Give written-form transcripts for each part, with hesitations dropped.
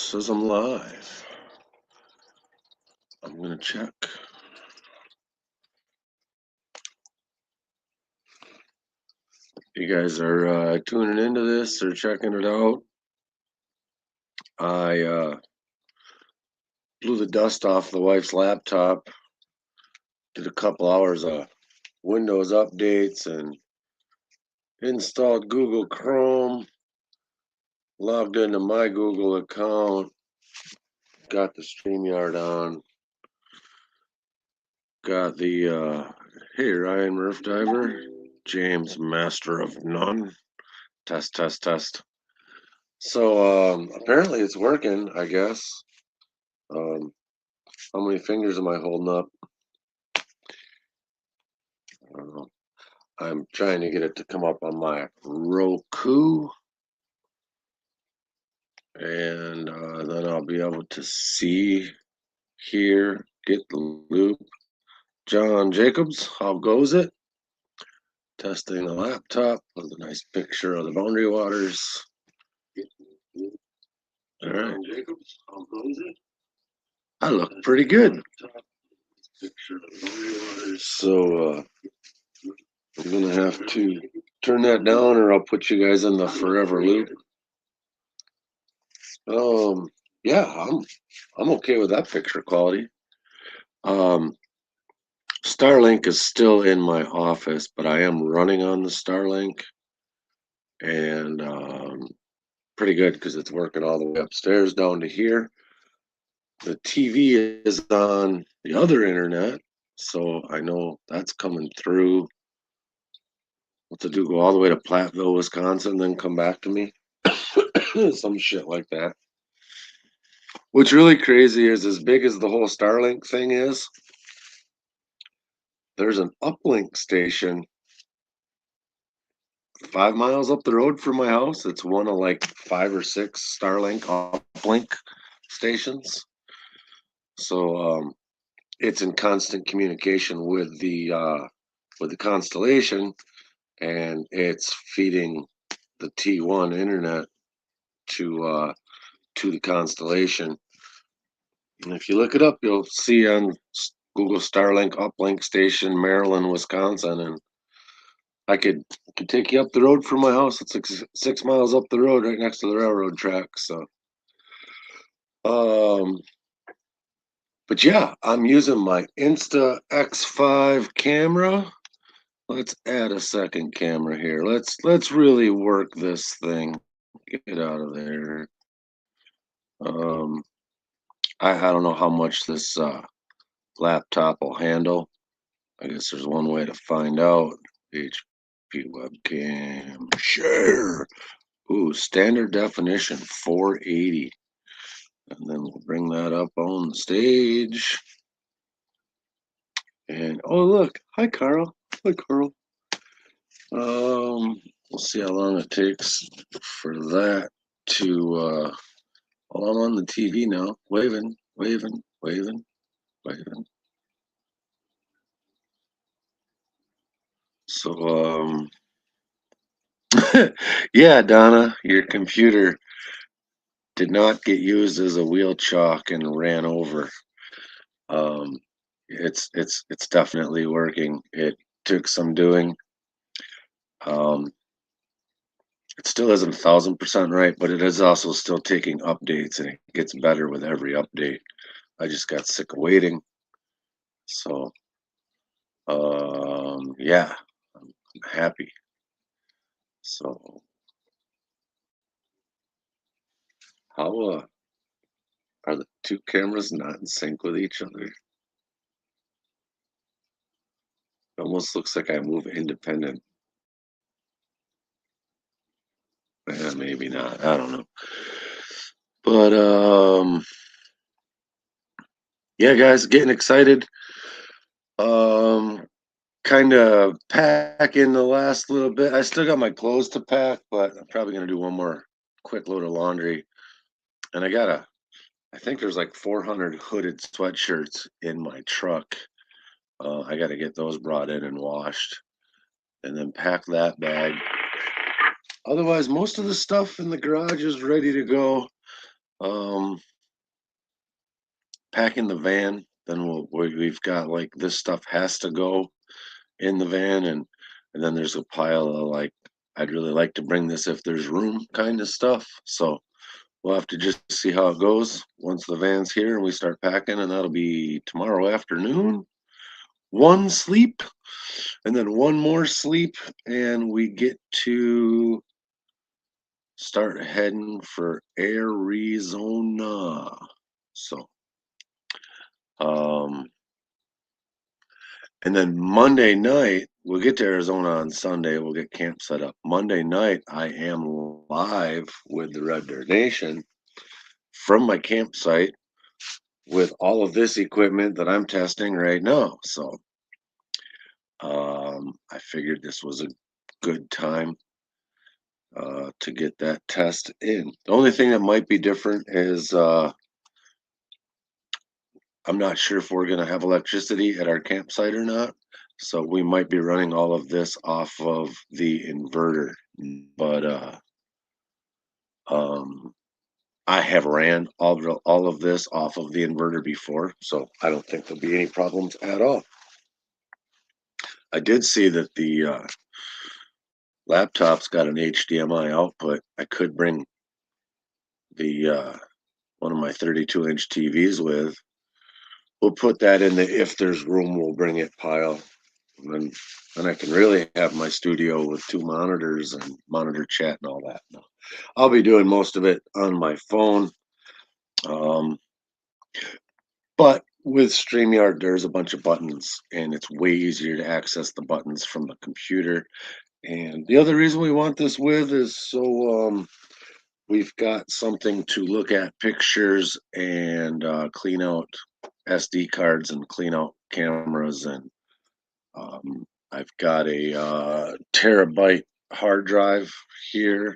Says I'm live. I'm gonna check. You guys are tuning into this or checking it out. I blew the dust off the wife's laptop, did a couple hours of Windows updates, and installed Google Chrome, logged into my Google account, got the StreamYard on, got the hey Ryan Murph Diver, James Master of None, test. So apparently it's working, I guess. Um, how many fingers am I holding up? I don't know. I'm trying to get it to come up on my Roku, and then I'll be able to see, hear, get the loop. John Jacobs, how goes it? Testing the laptop with a nice picture of the Boundary Waters. All right. John Jacobs, how goes it? I look pretty good. So I'm gonna have to turn that down, or I'll put you guys in the forever loop. Yeah, I'm okay with that picture quality. Starlink is still in my office, but I am running on the Starlink, and pretty good because it's working all the way upstairs down to here. The TV is on the other internet, so I know that's coming through. What to do? Go all the way to Platteville, Wisconsin, then come back to me? Some shit like that. What's really crazy is, as big as the whole Starlink thing is, there's an uplink station 5 miles up the road from my house. It's one of like 5 or 6 Starlink uplink stations. So it's in constant communication with the constellation, and it's feeding the T1 internet to the constellation. And if you look it up, you'll see on Google Starlink uplink station, Maryland, Wisconsin, and I could take you up the road from my house. It's like 6 miles up the road, right next to the railroad track. So, but yeah, I'm using my Insta X5 camera. Let's add a second camera here. Let's really work this thing. Get out of there. Um, I don't know how much this laptop will handle. I guess there's one way to find out. HP webcam share. Ooh, standard definition 480. And then we'll bring that up on stage. And oh look, hi Carl. Hi Carl. We'll see how long it takes for that to well, I'm on the TV now. Waving. So yeah, Donna, your computer did not get used as a wheel chalk and ran over. Um, it's definitely working. It took some doing. Um, it still isn't 1,000% right, but it is also still taking updates, and it gets better with every update. I just got sick of waiting. So yeah, I'm happy. So how are the two cameras not in sync with each other? It almost looks like I move independent. Maybe not. I don't know. But yeah, guys, getting excited. Um, kind of packing the last little bit. I still got my clothes to pack, but I'm probably gonna do one more quick load of laundry. And I think there's like 400 hooded sweatshirts in my truck. I got to get those brought in and washed, and then pack that bag. Otherwise, most of the stuff in the garage is ready to go. Um, Packing the van, then we've got like this stuff has to go in the van, and then there's a pile of like I'd really like to bring this if there's room kind of stuff. So we'll have to just see how it goes once the van's here and we start packing, and that'll be tomorrow afternoon. One sleep, and then one more sleep, and we get to start heading for Arizona. So, um, and then Monday night, we'll get to Arizona on Sunday. We'll get camp set up. Monday night, I am live with the Red Dirt Nation from my campsite with all of this equipment that I'm testing right now. So, I figured this was a good time to get that test in. The only thing that might be different is I'm not sure if we're going to have electricity at our campsite or not. So we might be running all of this off of the inverter. But um, I have ran all of this off of the inverter before, so I don't think there'll be any problems at all. I did see that the laptop's got an HDMI output. I could bring the one of my 32-inch TVs with. We'll put that in the if there's room, we'll bring it pile. And then I can really have my studio with two monitors and monitor chat and all that. No, I'll be doing most of it on my phone. Um, but with StreamYard, there's a bunch of buttons, and it's way easier to access the buttons from the computer. And the other reason we want this with is so we've got something to look at pictures and clean out SD cards and clean out cameras. And I've got a terabyte hard drive here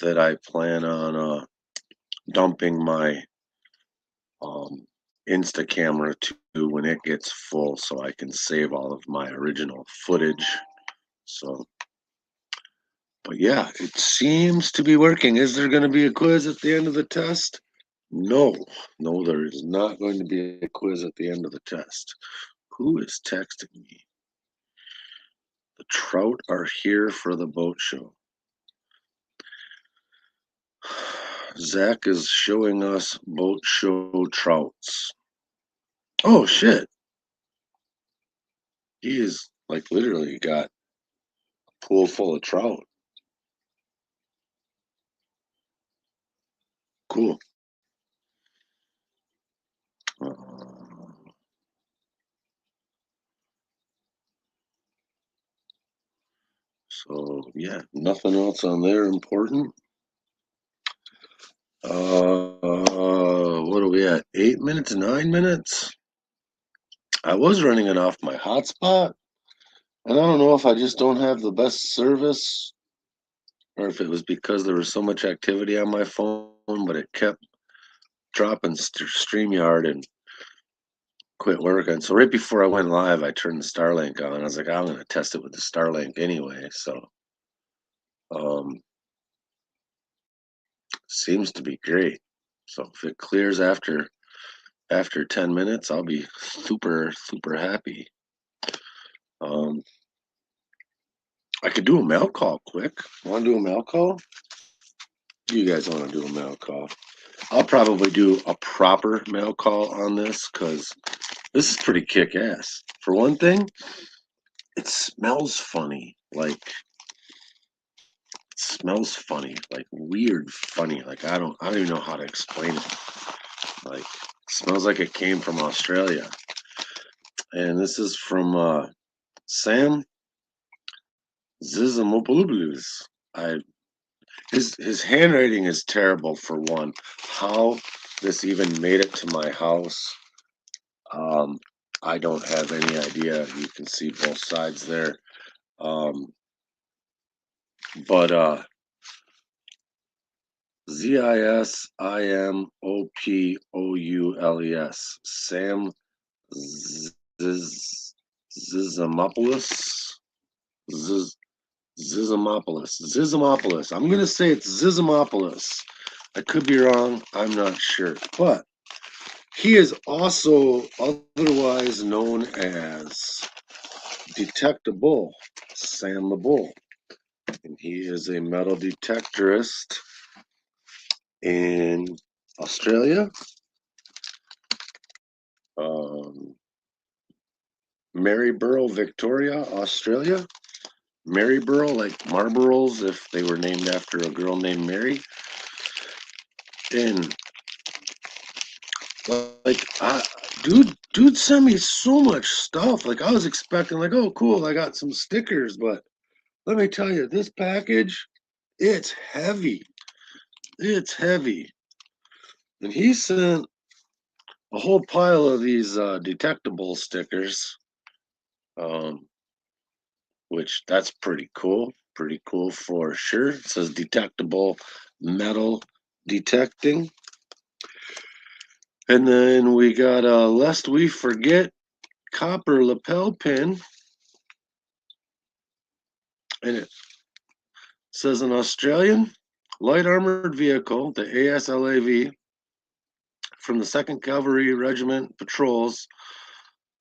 that I plan on dumping my um, Insta camera to when it gets full so I can save all of my original footage. So, but yeah, it seems to be working. Is there going to be a quiz at the end of the test? No, no, there is not going to be a quiz at the end of the test. Who is texting me? The trout are here for the boat show. Zach is showing us boat show trouts. Oh shit. He is like literally got a pool full of trout. Cool. Uh, so yeah, nothing else on there important. What are we at? 8 minutes, 9 minutes? I was running it off my hotspot, and I don't know if I just don't have the best service or if it was because there was so much activity on my phone, but it kept dropping StreamYard and quit working. So right before I went live, I turned the Starlink on. I was like, I'm going to test it with the Starlink anyway. So um, seems to be great. So if it clears after 10 minutes, I'll be super happy. Um, I could do a mail call quick. Want to do a mail call? You guys want to do a mail call? I'll probably do a proper mail call on this because this is pretty kick ass. For one thing, it smells funny. Smells funny, like weird funny. Like I don't even know how to explain it. Like smells like it came from Australia. And this is from Sam Zizamopoulos. I his handwriting is terrible for one. How this even made it to my house, um, I don't have any idea. You can see both sides there. Um, but Zimopoules. Sam Zizamopoulos. Zizamopoulos. I'm gonna say it's Zizamopoulos. I could be wrong. I'm not sure. But he is also otherwise known as Detectable Sam the Bull. And he is a metal detectorist in Australia, um, Maryborough, Victoria, Australia. Maryborough, like Marlboros, if they were named after a girl named Mary. And like, dude sent me so much stuff. Like, I was expecting, like, oh, cool, I got some stickers, but let me tell you, this package, it's heavy. It's heavy. And he sent a whole pile of these detectable stickers, um, which that's pretty cool. Pretty cool for sure. It says detectable metal detecting. And then we got Lest We Forget copper lapel pin. And it says an Australian light armored vehicle, the ASLAV, from the 2nd Cavalry Regiment patrols.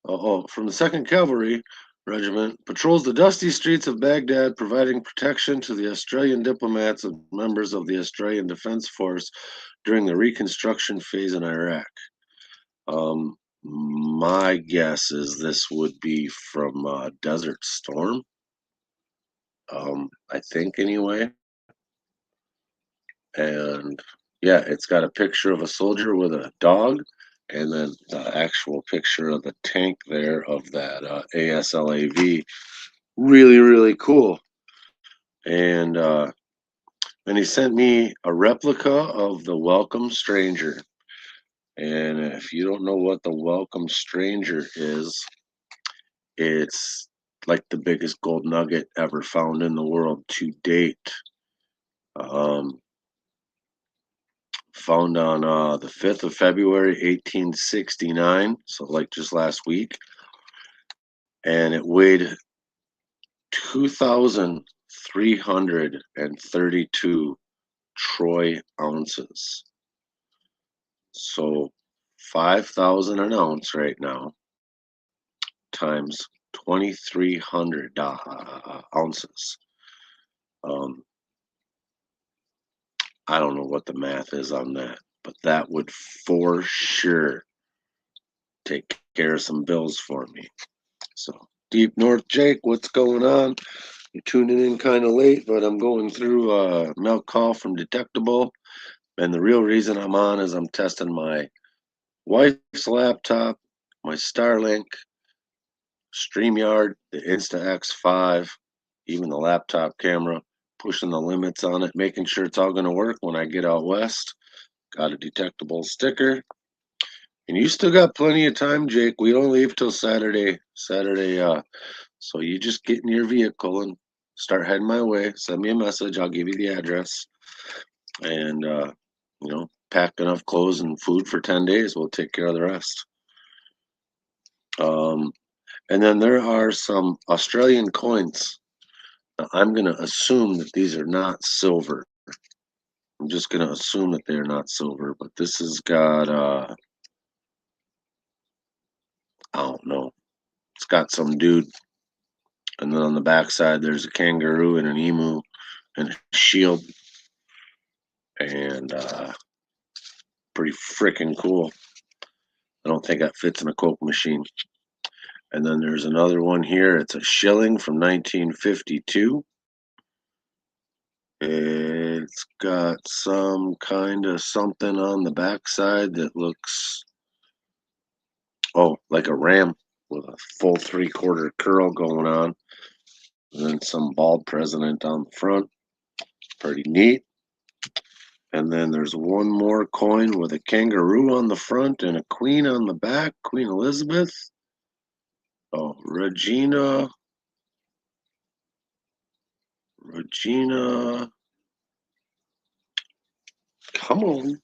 From the 2nd Cavalry Regiment patrols the dusty streets of Baghdad, providing protection to the Australian diplomats and members of the Australian Defence Force during the reconstruction phase in Iraq. My guess is this would be from Desert Storm. I think anyway. And yeah, it's got a picture of a soldier with a dog, and then the actual picture of the tank there of that ASLAV. Really, really cool. And then he sent me a replica of the Welcome Stranger. And if you don't know what the Welcome Stranger is, it's like the biggest gold nugget ever found in the world to date. Um, Found on the 5th of February, 1869, so like just last week. And it weighed 2,332 troy ounces. So 5,000 an ounce right now times 2,300 ounces. Um, I don't know what the math is on that, but that would for sure take care of some bills for me. So, Deep North Jake, what's going on? You're tuning in kind of late, but I'm going through a milk call from Detectable. And the real reason I'm on is I'm testing my wife's laptop, my Starlink, StreamYard, the Insta-X5, even the laptop camera, pushing the limits on it, making sure it's all going to work when I get out west. Got a Detectable sticker. And you still got plenty of time, Jake. We don't leave till Saturday. So you just get in your vehicle and start heading my way. Send me a message. I'll give you the address. And, pack enough clothes and food for 10 days. We'll take care of the rest. And then there are some Australian coins. Now, I'm going to assume that these are not silver. I'm just going to assume that they're not silver. But this has got, I don't know. It's got some dude. And then on the backside, there's a kangaroo and an emu and a shield. And pretty freaking cool. I don't think that fits in a Coke machine. And then there's another one here. It's a shilling from 1952. It's got some kind of something on the backside that looks, like a ram with a full 3/4 curl going on. And then some bald president on the front. Pretty neat. And then there's one more coin with a kangaroo on the front and a queen on the back, Queen Elizabeth. Oh, Regina, come on.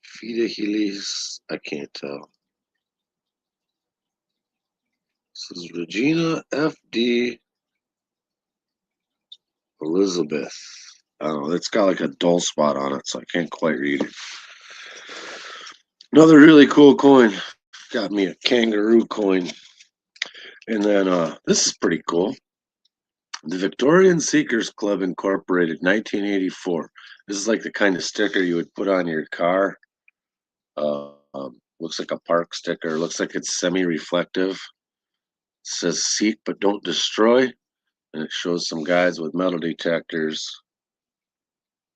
Fida Healy's, I can't tell. This is Regina F.D. Elizabeth. I don't know. It's got like a dull spot on it, so I can't quite read it. Another really cool coin. Got me a kangaroo coin. And then this is pretty cool. The Victorian Seekers Club Incorporated, 1984. This is like the kind of sticker you would put on your car. Looks like a park sticker. Looks like it's semi-reflective. It says "Seek but don't destroy," and it shows some guys with metal detectors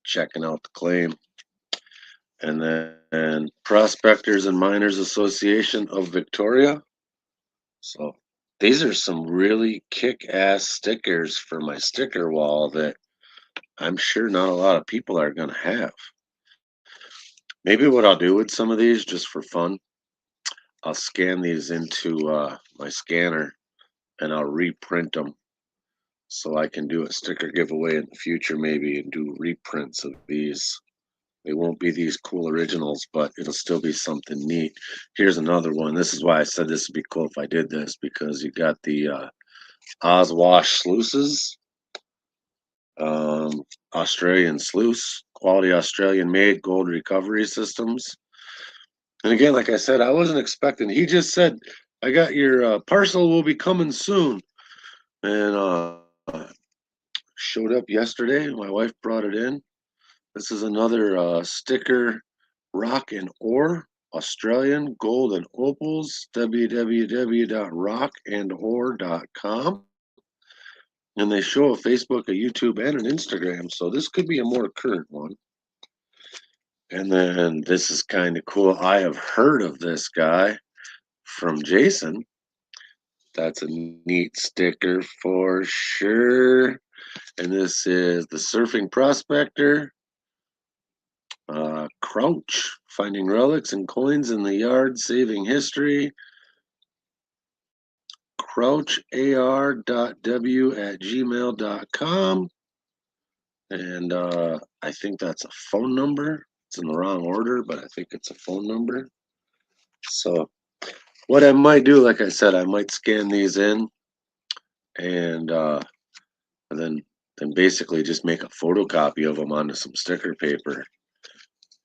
checking out the claim. And then Prospectors and Miners Association of Victoria. So these are some really kick-ass stickers for my sticker wall that I'm sure not a lot of people are going to have. Maybe what I'll do with some of these, just for fun, I'll scan these into my scanner and I'll reprint them so I can do a sticker giveaway in the future maybe and do reprints of these. They won't be these cool originals, but it'll still be something neat. Here's another one. This is why I said this would be cool if I did this, because you got the Oswash sluices, um, Australian sluice, quality Australian made gold recovery systems. And again, like I said, I wasn't expecting. He just said, "I got your parcel will be coming soon," and showed up yesterday. My wife brought it in. This is another sticker, rock and ore, Australian gold and opals, www.rockandore.com. And they show a Facebook, a YouTube, and an Instagram. So this could be a more current one. And then this is kind of cool. I have heard of this guy from Jason. That's a neat sticker for sure. And this is the Surfing Prospector. Crouch, finding relics and coins in the yard, saving history. crouchar.w@gmail.com. And I think that's a phone number. It's in the wrong order, but I think it's a phone number. So what I might do, like I said, I might scan these in and then basically just make a photocopy of them onto some sticker paper,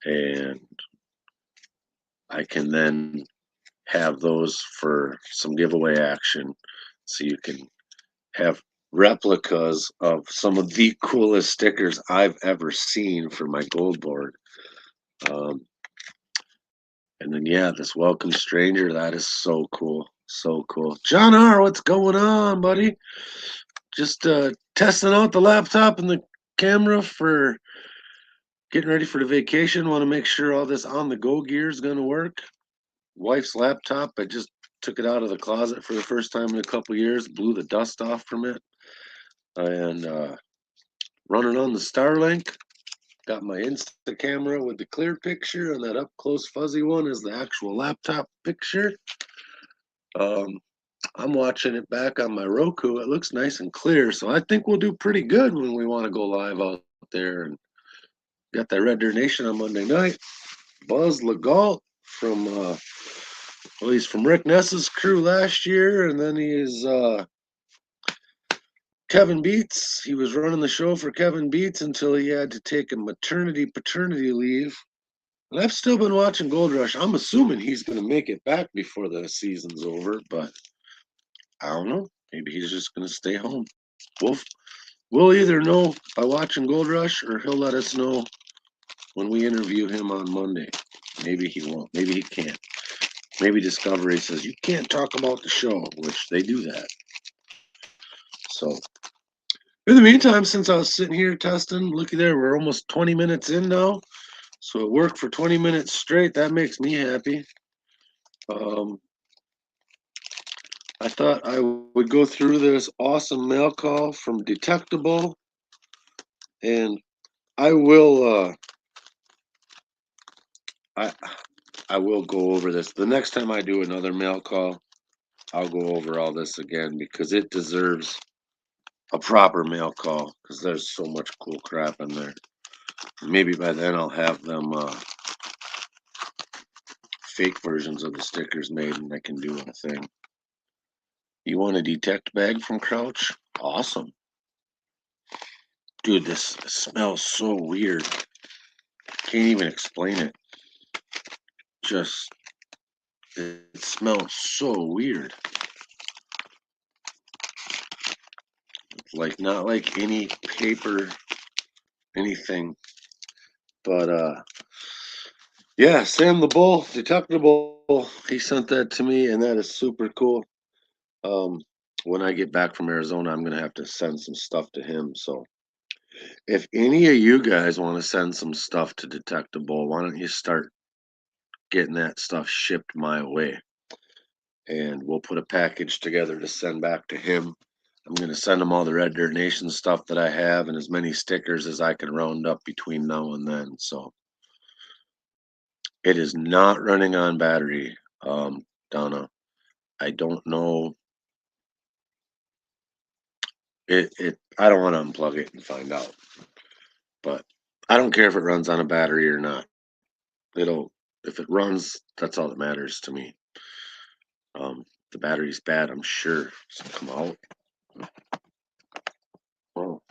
and I can then have those for some giveaway action, so you can have replicas of some of the coolest stickers I've ever seen for my gold board. Um, and then yeah, this welcome stranger, that is so cool, so cool. John R, what's going on, buddy? Just testing out the laptop and the camera for getting ready for the vacation. Want to make sure all this on the go gear is going to work. Wife's laptop, I just took it out of the closet for the first time in a couple years, blew the dust off from it, and running on the Starlink. Got my Insta camera with the clear picture, and that up close fuzzy one is the actual laptop picture. Um, I'm watching it back on my Roku. It looks nice and clear, so I think we'll do pretty good when we want to go live out there. And got that Red Deer Nation on Monday night. Buzz Legault from well, he's from Rick Ness's crew last year, and then he is Kevin Beats. He was running the show for Kevin Beats until he had to take a paternity leave. And I've still been watching Gold Rush. I'm assuming he's going to make it back before the season's over, but I don't know. Maybe he's just going to stay home. We'll, we'll either know by watching Gold Rush, or he'll let us know when we interview him on Monday. Maybe he won't. Maybe he can't. Maybe Discovery says you can't talk about the show, which they do that. So in the meantime, since I was sitting here testing, looky there, we're almost 20 minutes in now. So it worked for 20 minutes straight. That makes me happy. I thought I would go through this awesome mail call from Detectable, and I will I will go over this. The next time I do another mail call, I'll go over all this again because it deserves a proper mail call, because there's so much cool crap in there. Maybe by then I'll have them fake versions of the stickers made, and I can do a thing. You want a detect bag from Crouch? Awesome. Dude, this smells so weird. Can't even explain it. Just, it smells so weird. Like, not like any paper, anything. But, yeah, Sam the Bull, Detectable, he sent that to me, and that is super cool. Um, when I get back from Arizona, I'm gonna have to send some stuff to him. So if any of you guys want to send some stuff to Detectable, why don't you start getting that stuff shipped my way? And we'll put a package together to send back to him. I'm gonna send him all the Red Dirt Nation stuff that I have and as many stickers as I can round up between now and then. So it is not running on battery, Donna. I don't know. I don't want to unplug it and find out. But I don't care if it runs on a battery or not. It'll if it runs, that's all that matters to me. The battery's bad, I'm sure. So come out. Oh,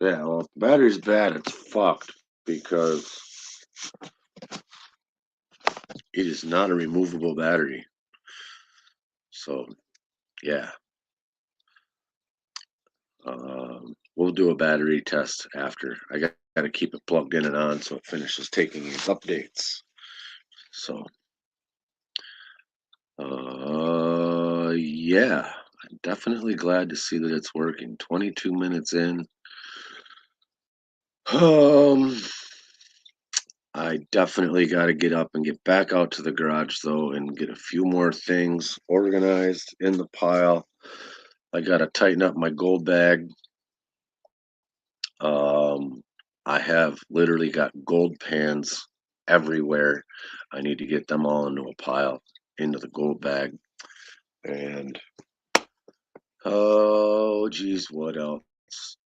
yeah. Well, if the battery's bad, it's fucked because it is not a removable battery. So yeah, we'll do a battery test after. I got to keep it plugged in and on so it finishes taking its updates. So yeah, I'm definitely glad to see that it's working. 22 minutes in. Um, I definitely got to get up and get back out to the garage though and get a few more things organized in the pile. I got to tighten up my gold bag. Um, I have literally got gold pans everywhere. I need to get them all into a pile into the gold bag. And oh, geez, what else?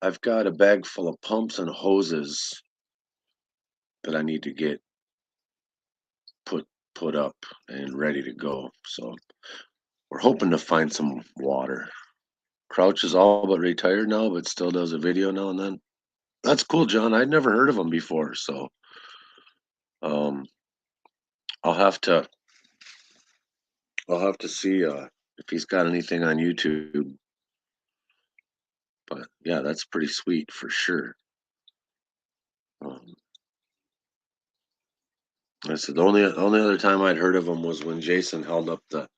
I've got a bag full of pumps and hoses that I need to get put put up and ready to go. So we're hoping to find some water. Crouch is all but retired now, but still does a video now and then. That's cool, John. I'd never heard of him before, so um, I'll have to I'll have to see if he's got anything on YouTube. But yeah, that's pretty sweet for sure. Um, I said the only other time I'd heard of him was when Jason held up the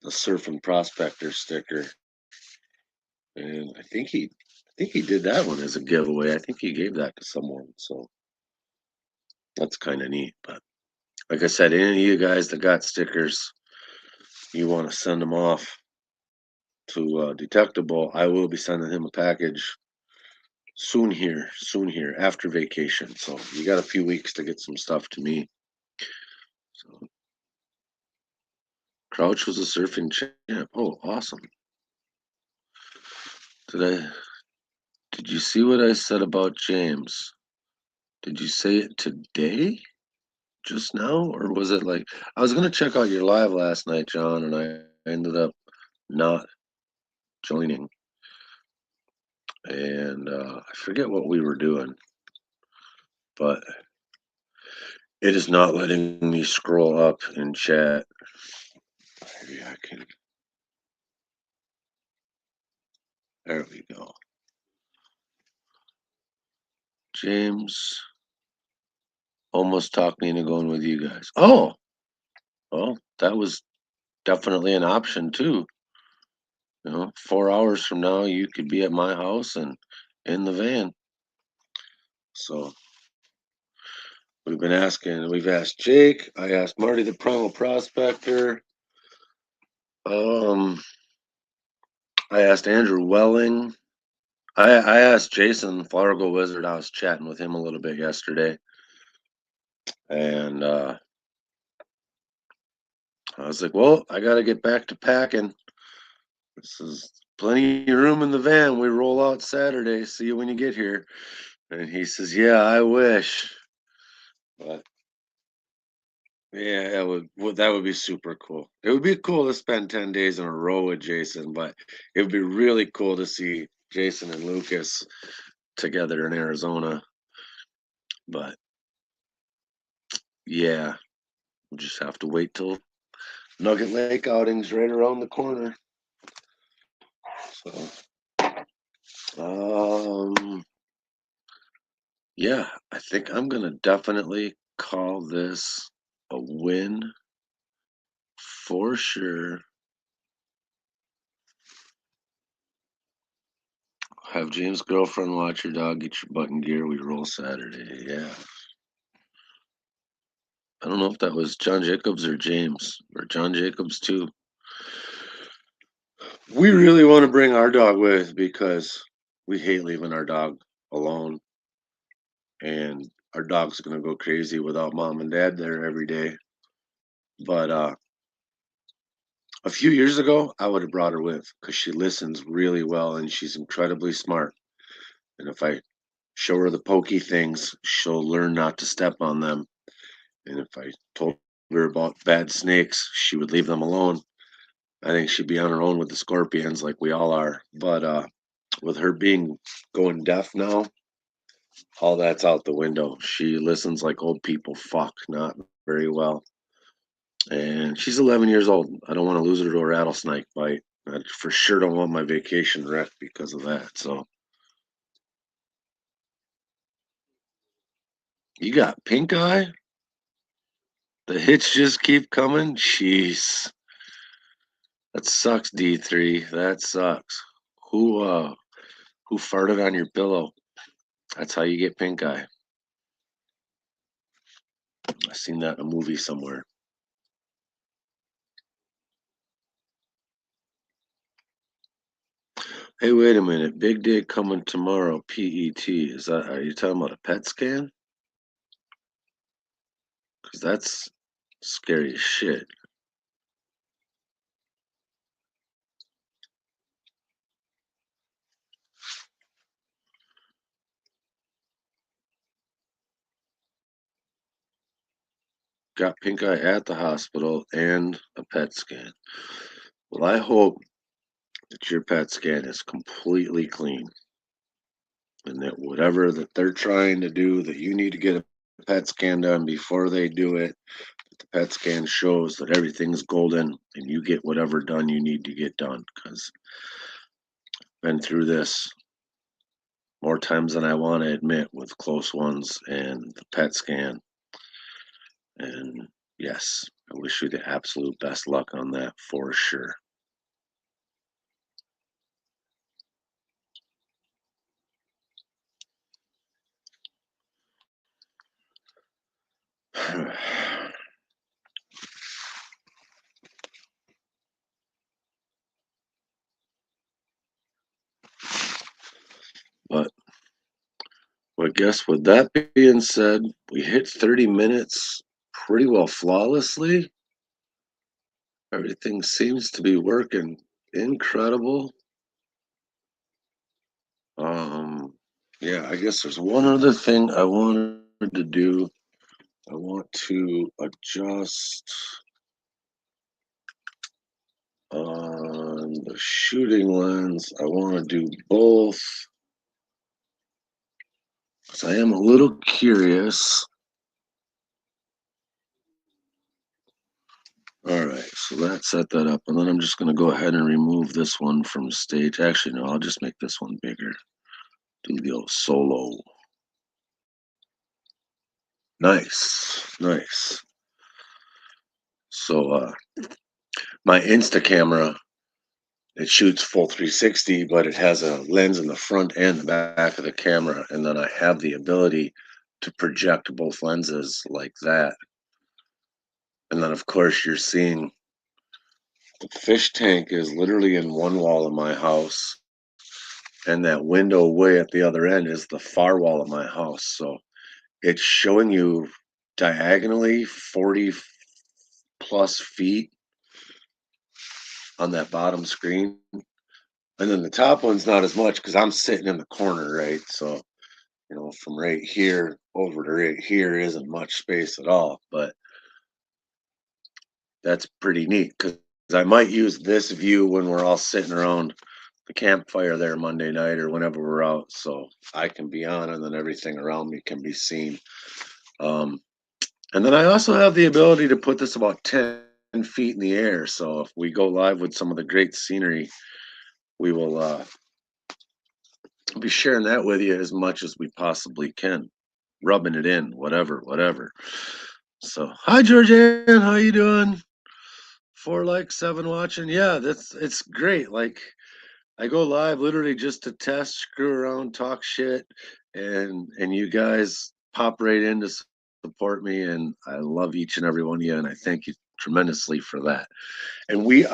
Surf and Prospector sticker, and I think he did that one as a giveaway. I think he gave that to someone, so that's kind of neat. But like I said, any of you guys that got stickers, you want to send them off to Detectable, I will be sending him a package soon here after vacation. So you got a few weeks to get some stuff to me. So Crouch was a surfing champ. Oh, awesome! Did I? Did you see what I said about James? Did you say it today? Just now, or was it like I was gonna check out your live last night, John, and I ended up not joining, and I forget what we were doing, but it is not letting me scroll up in chat. Maybe I can. There we go. James almost talked me into going with you guys. Oh, well, that was definitely an option too. 4 hours from now, you could be at my house and in the van. So we've asked Jake, I asked Marty the Primal Prospector, um, I asked Andrew Welling, I asked Jason Fargo Wizard. I was chatting with him a little bit yesterday, and I was like, well, I got to get back to packing. This is plenty of room in the van. We roll out Saturday. See you when you get here. And he says, yeah, I wish. But yeah, that would be super cool. It would be cool to spend 10 days in a row with Jason, but it would be really cool to see Jason and Lucas together in Arizona. But yeah, we'll just have to wait till Nugget Lake outing's right around the corner. So, yeah, I think I'm gonna definitely call this a win for sure. Have James' girlfriend watch your dog, get your button gear. We roll Saturday. Yeah. I don't know if that was John Jacobs or James or John Jacobs too. We really want to bring our dog with because we hate leaving our dog alone, and our dog's gonna go crazy without mom and dad there every day. But a few years ago, I would have brought her with because she listens really well and she's incredibly smart. And if I show her the pokey things, she'll learn not to step on them. And if I told her about bad snakes, she would leave them alone. I think she'd be on her own with the scorpions like we all are. But with her being going deaf now, all that's out the window. She listens like old people fuck, not very well. And she's 11 years old. I don't want to lose her to a rattlesnake bite. I for sure don't want my vacation wrecked because of that. So you got pink eye? The hits just keep coming? Jeez. That sucks, D3. That sucks. Who farted on your pillow? That's how you get pink eye. I seen that in a movie somewhere. Hey, wait a minute. Big day coming tomorrow, PET. Are you talking about a PET scan? Because that's scary as shit. Got pink eye at the hospital and a PET scan. Well, I hope that your PET scan is completely clean and that whatever that they're trying to do, that you need to get a PET scan done before they do it. The PET scan shows that everything's golden and you get whatever done you need to get done because I've been through this more times than I want to admit with close ones and the PET scan. And yes, I wish you the absolute best luck on that for sure. But I guess with that being said, we hit 30 minutes pretty well flawlessly. Everything seems to be working incredible. Um, yeah, I guess there's one other thing I wanted to do. I want to adjust on the shooting lens. I want to do both because I am a little curious. All right, so that set that up, and then I'm just going to go ahead and remove this one from stage. Actually, no, I'll just make this one bigger. Do the old solo. Nice, nice. So my Insta camera, it shoots full 360, but it has a lens in the front and the back of the camera, and then I have the ability to project both lenses like that. And then, of course, you're seeing the fish tank is literally in one wall of my house, and that window way at the other end is the far wall of my house. So it's showing you diagonally 40 plus feet on that bottom screen. And then the top one's not as much because I'm sitting in the corner, right? So, from right here over to right here isn't much space at all. But that's pretty neat because I might use this view when we're all sitting around the campfire there Monday night or whenever we're out, so I can be on, and then everything around me can be seen. Um, and then I also have the ability to put this about 10 feet in the air. So if we go live with some of the great scenery, we will be sharing that with you as much as we possibly can, rubbing it in, whatever, whatever. So, hi Georgianne, how you doing? 4 like 7 watching. Yeah, that's it's great. Like I go live literally just to test, screw around, talk shit, and you guys pop right in to support me, and I love each and every one of you, and I thank you tremendously for that. And we're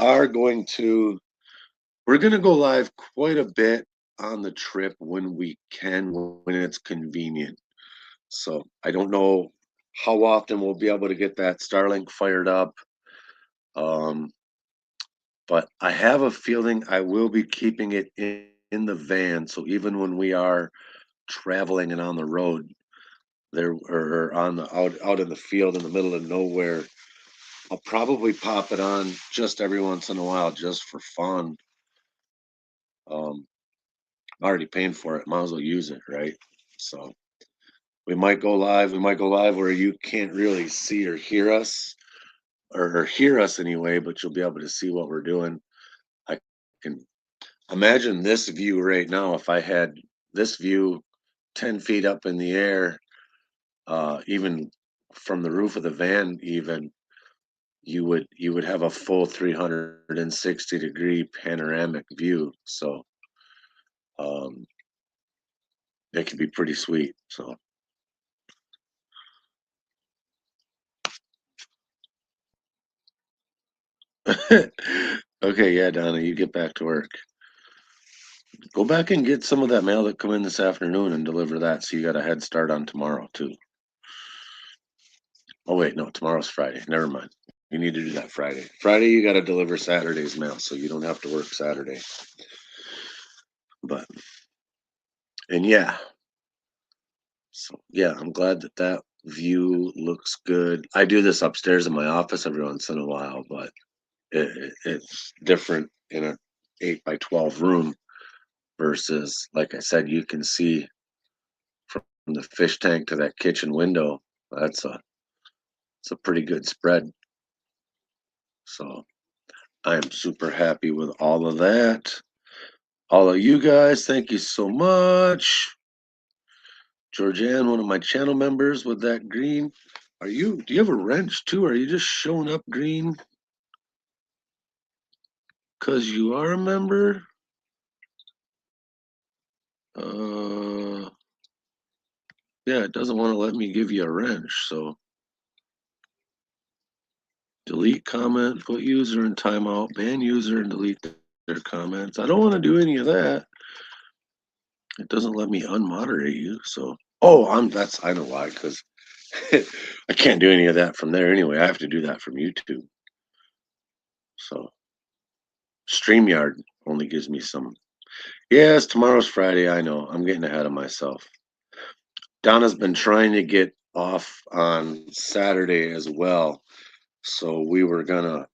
gonna go live quite a bit on the trip when we can, when it's convenient. So I don't know how often we'll be able to get that Starlink fired up. Um, but I have a feeling I will be keeping it in the van. So even when we are traveling and on the road there or on the out in the field in the middle of nowhere, I'll probably pop it on just every once in a while just for fun. Um, I'm already paying for it. Might as well use it, right? So we might go live. We might go live where you can't really see or hear us, or hear us anyway, but you'll be able to see what we're doing. I can imagine this view right now. If I had this view 10 feet up in the air, even from the roof of the van, even you would have a full 360-degree panoramic view. So um, it could be pretty sweet. So okay, yeah, Donna, you get back to work. Go back and get some of that mail that come in this afternoon and deliver that, so you got a head start on tomorrow too. Oh wait, no, tomorrow's Friday. Never mind. You need to do that Friday. Friday, you got to deliver Saturday's mail, so you don't have to work Saturday. But and yeah, so yeah, I'm glad that that view looks good. I do this upstairs in my office every once in a while, but it's different in a 8 by 12 room versus, like I said, you can see from the fish tank to that kitchen window. That's a it's a pretty good spread. So I am super happy with all of that. All of you guys, thank you so much. Georgianne, one of my channel members with that green. Do you have a wrench too? Or are you just showing up green because you are a member? Uh, yeah, it doesn't want to let me give you a wrench. So delete comment, put user in timeout, ban user and delete their comments. I don't want to do any of that. It doesn't let me unmoderate you. So, oh, I know why, because I can't do any of that from there anyway. I have to do that from YouTube. So StreamYard only gives me some. Yes, tomorrow's Friday. I know. I'm getting ahead of myself. Donna's been trying to get off on Saturday as well. So we were gonna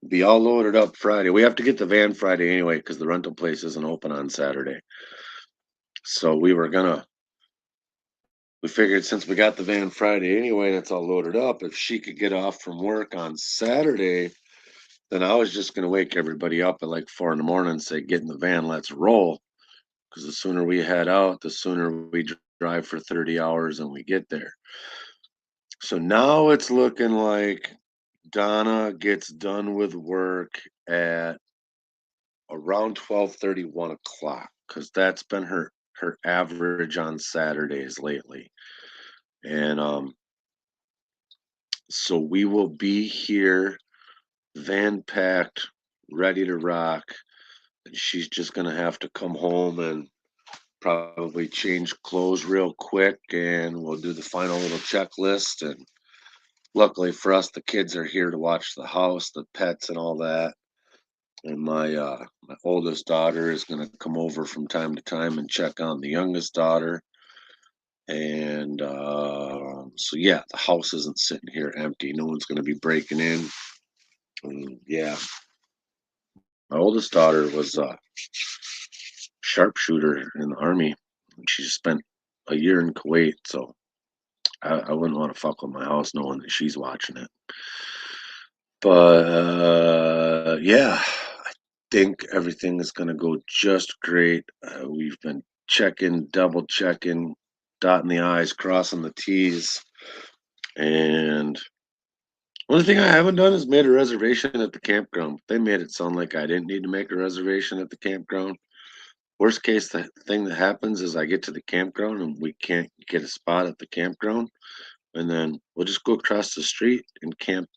be all loaded up Friday. We have to get the van Friday anyway because the rental place isn't open on Saturday. So we figured since we got the van Friday anyway, that's all loaded up. If she could get off from work on Saturday, then I was just gonna wake everybody up at like 4 in the morning and say, get in the van, let's roll. Because the sooner we head out, the sooner we drive for 30 hours and we get there. So now it's looking like Donna gets done with work at around 12:30, 1 o'clock, because that's been her average on Saturdays lately. And so we will be here, van packed, ready to rock. And she's just gonna have to come home and probably change clothes real quick, and we'll do the final little checklist. And luckily for us, the kids are here to watch the house, the pets, and all that. And my oldest daughter is going to come over from time to time and check on the youngest daughter. And so yeah, the house isn't sitting here empty. No one's going to be breaking in. And yeah, my oldest daughter was sharpshooter in the army. She spent a year in Kuwait, so I wouldn't want to fuck with my house knowing that she's watching it. But yeah, I think everything is going to go just great. We've been checking, double checking, dotting the I's, crossing the T's. And only thing I haven't done is made a reservation at the campground. They made it sound like I didn't need to make a reservation at the campground. Worst case, the thing that happens is I get to the campground and we can't get a spot at the campground. And then we'll just go across the street and camp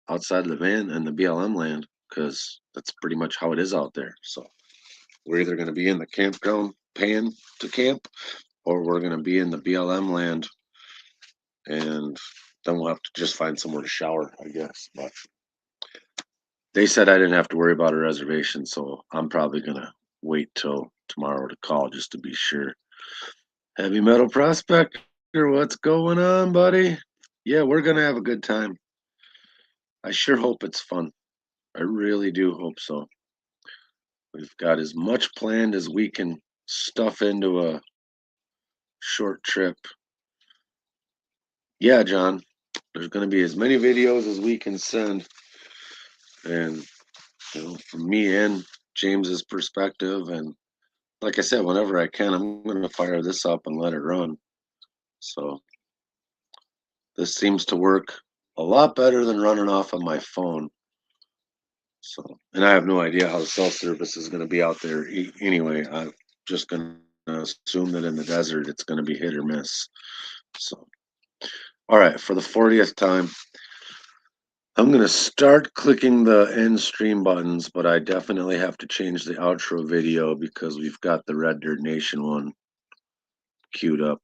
outside of the van and the BLM land because that's pretty much how it is out there. So we're either going to be in the campground paying to camp or we're going to be in the BLM land and then we'll have to just find somewhere to shower, I guess. But they said I didn't have to worry about a reservation, so I'm probably going to wait till tomorrow to call just to be sure. Heavy Metal Prospector, what's going on, buddy? Yeah, we're going to have a good time. I sure hope it's fun. I really do hope so. We've got as much planned as we can stuff into a short trip. Yeah, John, there's going to be as many videos as we can send. And, from me and James's perspective. And like I said, whenever I can, I'm going to fire this up and let it run. So this seems to work a lot better than running off of my phone. So, and I have no idea how the cell service is going to be out there anyway. I'm just going to assume that in the desert it's going to be hit or miss. So, all right, for the 40th time, I'm going to start clicking the end stream buttons, but I definitely have to change the outro video because we've got the Red Dirt Nation one queued up.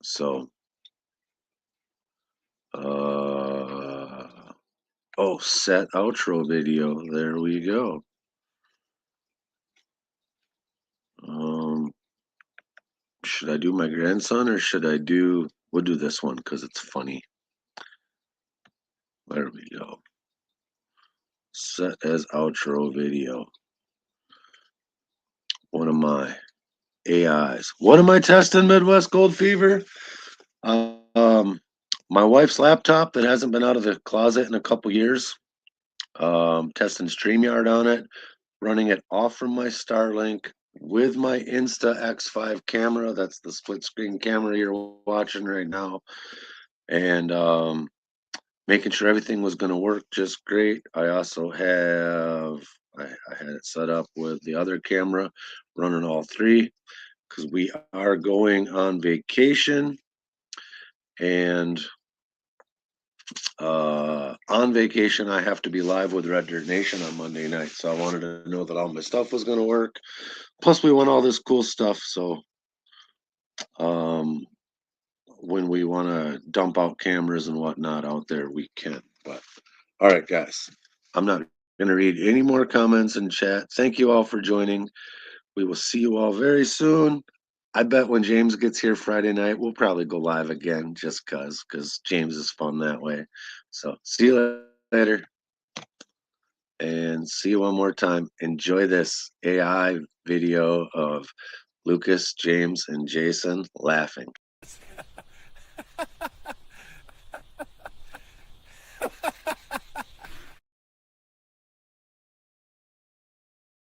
So, set outro video. There we go. Should I do my grandson or should I do, we'll do this one because it's funny. There we go. Set as outro video. One of my AIs. What am I testing, Midwest Gold Fever? My wife's laptop that hasn't been out of the closet in a couple years. Testing StreamYard on it, running it off from my Starlink with my Insta X5 camera. That's the split screen camera you're watching right now. And making sure everything was going to work just great. I also I had it set up with the other camera running all three because we are going on vacation. And on vacation, I have to be live with Red Dirt Nation on Monday night. So I wanted to know that all my stuff was going to work. Plus, we want all this cool stuff. So when we want to dump out cameras and whatnot out there, we can. But all right, guys, I'm not going to read any more comments in chat. Thank you all for joining. We will see you all very soon. I bet when James gets here Friday night, we'll probably go live again just because James is fun that way. So see you later. And see you one more time. Enjoy this AI video of Lucas, James, and Jason laughing.